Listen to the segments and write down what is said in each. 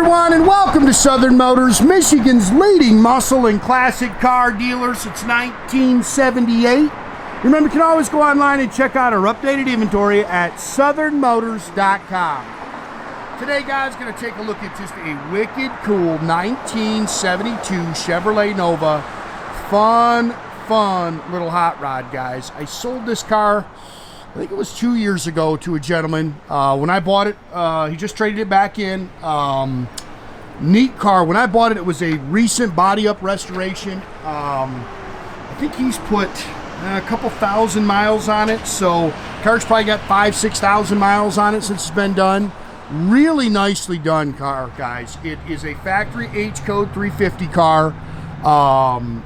everyone, and welcome to Southern Motors, Michigan's leading muscle and classic car dealer since 1978. Remember, you can always go online and check out our updated inventory at southernmotors.com. Today, guys, going to take a look at just a wicked cool 1972 Chevrolet Nova. Fun little hot rod, guys. I sold this car, I think it was 2 years ago, to a gentleman. When I bought it, he just traded it back in. Neat car. When I bought it, it was a recent body up restoration. I think he's put a couple thousand miles on it, so car's probably got 5,000-6,000 miles on it since it's been done. Really nicely done car, guys. It is a factory H code 350 car.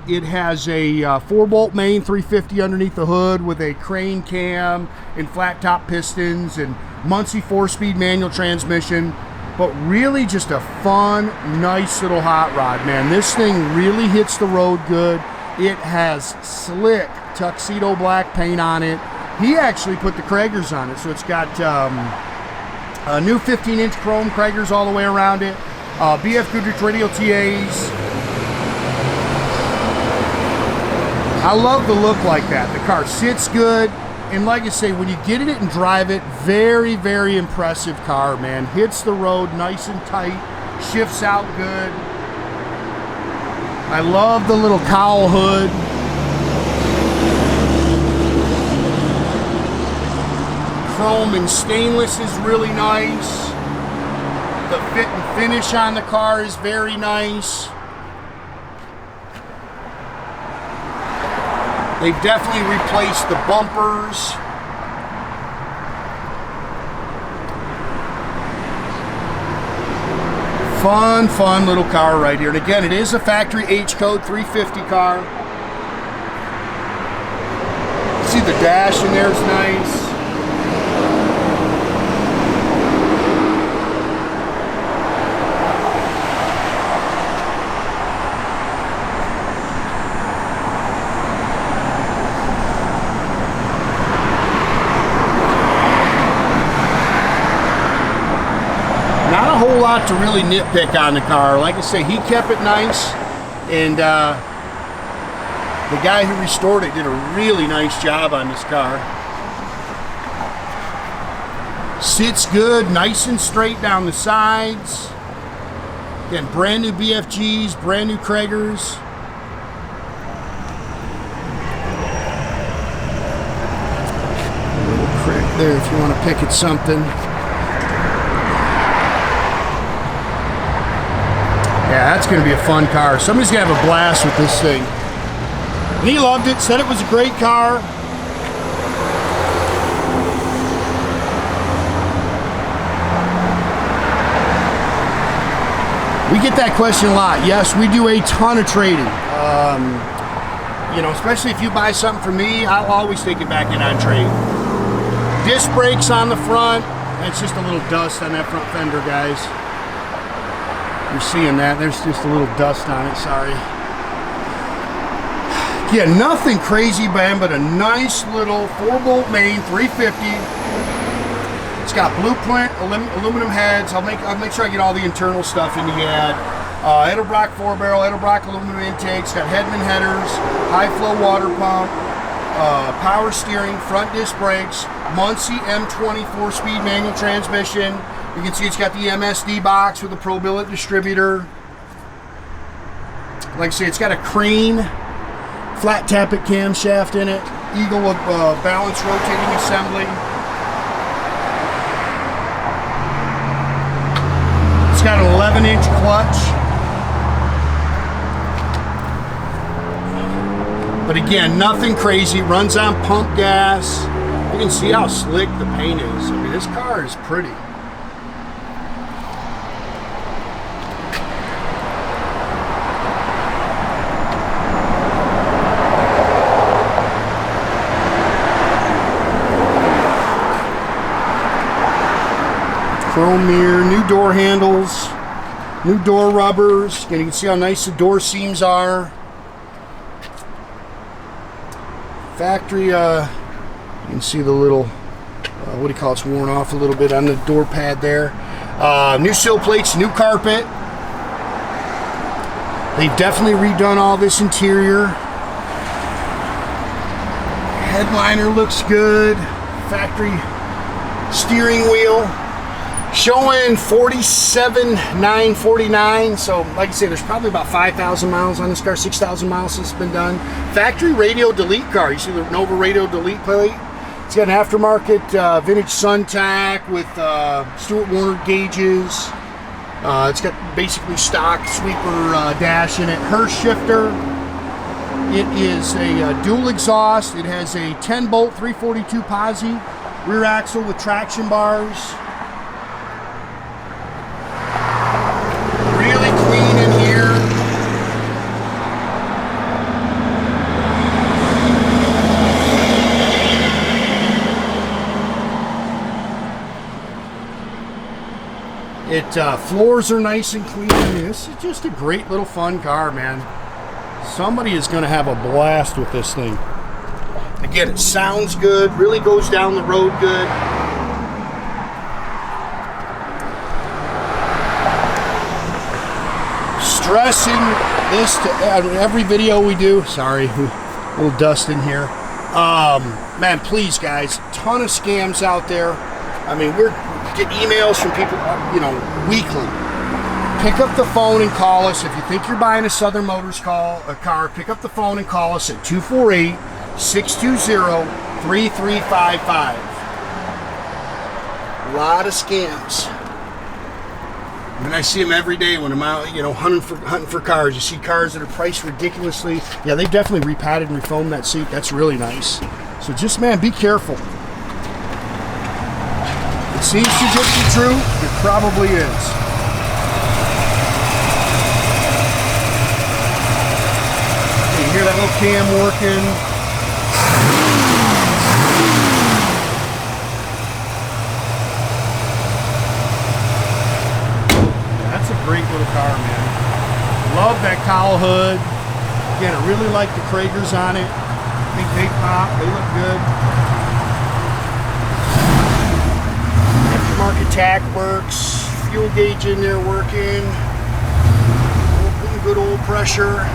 It has a 4-bolt main 350 underneath the hood with a crane cam and flat top pistons and Muncie 4-speed manual transmission, but really just a fun, nice little hot rod, man. This thing really hits the road good. It has slick tuxedo black paint on it. He actually put the Cragars on it, so it's got a new 15-inch chrome Cragars all the way around it, BF Goodrich Radial TAs. I love the look like that. The car sits good, and like I say, when you get in it and drive it, very, very impressive car, man. Hits the road nice and tight, shifts out good. I love the little cowl hood. Chrome and stainless is really nice. The fit and finish on the car is very nice. They've definitely replaced the bumpers. Fun little car right here. And again, it is a factory H code 350 car. See the dash in there is nice. Not a whole lot to really nitpick on the car. Like I say, he kept it nice, and the guy who restored it did a really nice job on this car. Sits good, nice and straight down the sides. Again, brand new BFGs, brand new Cragars. A little crick there if you want to pick at something. Yeah, that's going to be a fun car. Somebody's going to have a blast with this thing. And he loved it, said it was a great car. We get that question a lot. Yes, we do a ton of trading. You know, especially if you buy something from me, I'll always take it back in on trade. Disc brakes on the front. It's just a little dust on that front fender, guys. You're seeing that. There's just a little dust on it, sorry. Yeah, nothing crazy, man, but a nice little 4-bolt main 350. It's got blueprint, aluminum heads. I'll make sure I get all the internal stuff in the ad. Edelbrock 4-barrel, Edelbrock aluminum intakes. Got Hedman headers, high flow water pump, power steering, front disc brakes, Muncie M 4-speed manual transmission. You can see it's got the MSD box with a Pro Billet distributor. Like I say, it's got a crane, flat tappet camshaft in it, Eagle with balance rotating assembly. It's got an 11-inch clutch. But again, nothing crazy. Runs on pump gas. You can see how slick the paint is. I mean, this car is pretty. Chrome mirror, new door handles, new door rubbers. And you can see how nice the door seams are. Factory, you can see the little, what do you call it, it's worn off a little bit on the door pad there. New sill plates, new carpet. They've definitely redone all this interior. Headliner looks good. Factory steering wheel. Showing 47,949. So, like I say, there's probably about 5,000 miles on this car, 6,000 miles since it's been done. Factory radio delete car. You see the Nova radio delete plate? It's got an aftermarket vintage sun tach with Stewart Warner gauges. It's got basically stock sweeper dash in it. Hurst shifter. It is a dual exhaust. It has a 10-bolt 342 pois rear axle with traction bars. Really clean in here. Floors are nice and clean. This is just a great little fun car, man. Somebody is going to have a blast with this thing. Again, it sounds good, really goes down the road good. Stressing this to every video we do. Sorry, a little dust in here. Man, please, guys, ton of scams out there. I mean, we're getting emails from people, you know, weekly. Pick up the phone and call us. If you think you're buying a Southern Motors car, pick up the phone and call us at 248-620-3355. A lot of scams. I mean, I see them every day when I'm out, you know, hunting for cars. You see cars that are priced ridiculously. Yeah, they definitely repatted and refoamed that seat. That's really nice. So just, man, be careful. It seems too good to be true. It probably is. You hear that little cam working. That's a great little car, man. Love that cowl hood. Again, I really like the Cragars on it. I think they pop. They look good. Aftermarket tach works. Fuel gauge in there working. Good old pressure.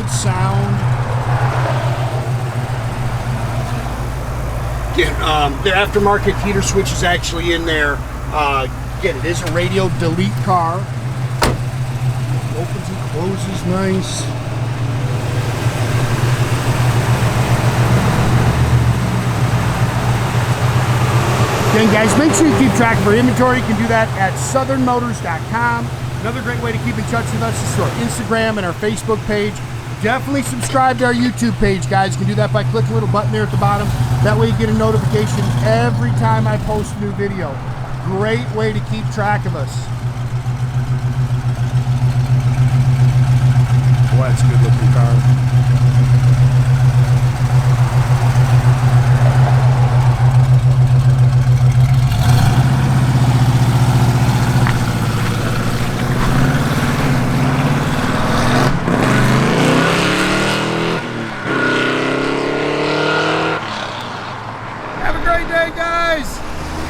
Sound. Again, the aftermarket heater switch is actually in there. Again, it is a radio delete car. Opens and closes nice. Again, guys, make sure you keep track of our inventory. You can do that at southernmotors.com. Another great way to keep in touch with us is through our Instagram and our Facebook page. Definitely subscribe to our YouTube page, guys. You can do that by clicking the little button there at the bottom. That way you get a notification every time I post a new video. Great way to keep track of us. Boy, that's a good looking car.